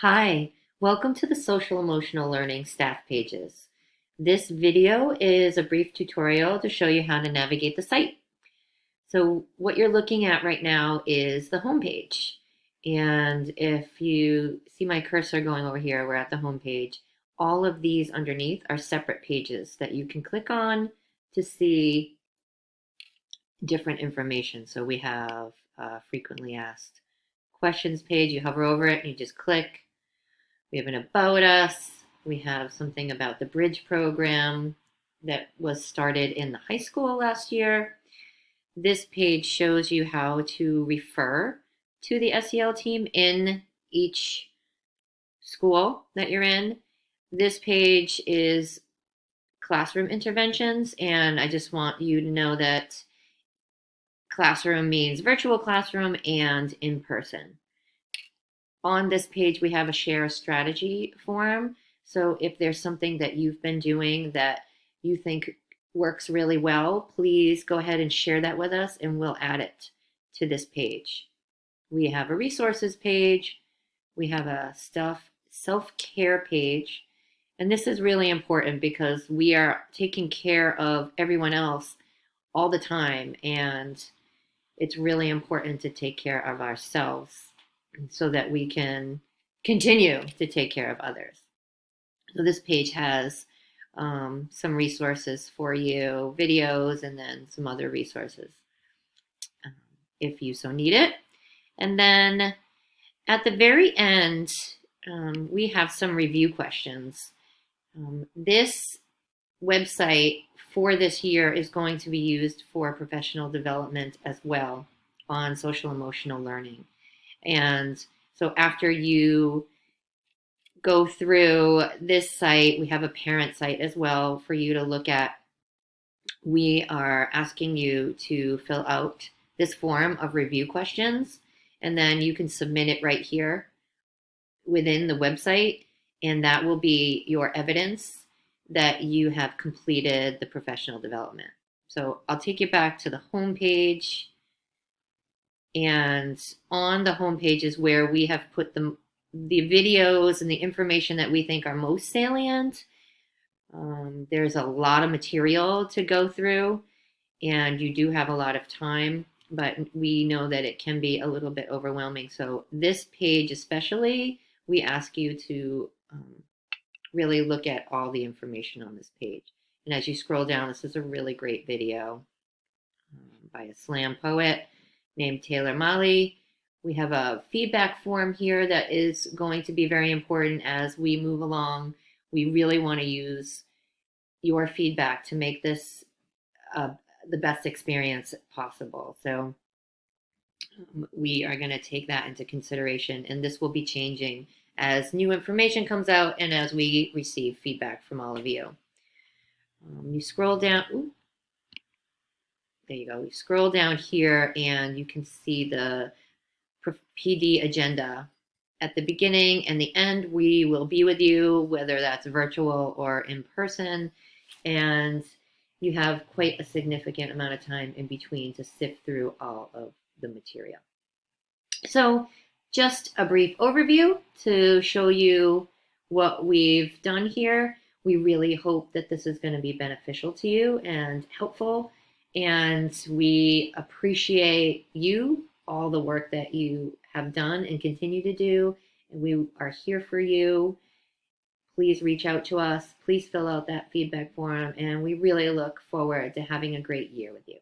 Hi, welcome to the Social Emotional Learning staff pages. This video is a brief tutorial to show you how to navigate the site. So what you're looking at right now is the home page. And if you see my cursor going over here, we're at the home page. All of these underneath are separate pages that you can click on to see different information. So we have frequently asked questions page. You hover over it and you just click. We have an About Us. We have something about the Bridge program that was started in the high school last year. This page shows you how to refer to the SEL team in each school that you're in. This page is classroom interventions, and I just want you to know that classroom means virtual classroom and in person. On this page, we have a share a strategy form. So if there's something that you've been doing that you think works really well, please go ahead and share that with us and we'll add it to this page. We have a resources page. We have a self-care page. And this is really important because we are taking care of everyone else all the time. And it's really important to take care of ourselves so that we can continue to take care of others. So this page has some resources for you, videos, and then some other resources um, if you so need it. And then at the very end, we have some review questions. This website for this year is going to be used for professional development as well on social emotional learning. And so after you go through this site, we have a parent site as well for you to look at. We are asking you to fill out this form of review questions, and then you can submit it right here within the website, and that will be your evidence that you have completed the professional development. So I'll take you back to the home page. And on the homepage is where we have put the videos and the information that we think are most salient. There's a lot of material to go through, and you do have a lot of time, but we know that it can be a little bit overwhelming. So this page especially, we ask you to really look at all the information on this page. And as you scroll down, this is a really great video by a slam poet named Taylor Mali. We have a feedback form here that is going to be very important as we move along. We really want to use your feedback to make this the best experience possible. So we are going to take that into consideration, and this will be changing as new information comes out and as we receive feedback from all of you. You scroll down. Ooh, there you go. You scroll down here and you can see the PD agenda. At the beginning and the end, we will be with you, whether that's virtual or in person. And you have quite a significant amount of time in between to sift through all of the material. So just a brief overview to show you what we've done here. We really hope that this is going to be beneficial to you and helpful. And we appreciate you, all the work that you have done and continue to do. And we are here for you. Please reach out to us. Please fill out that feedback form. And we really look forward to having a great year with you.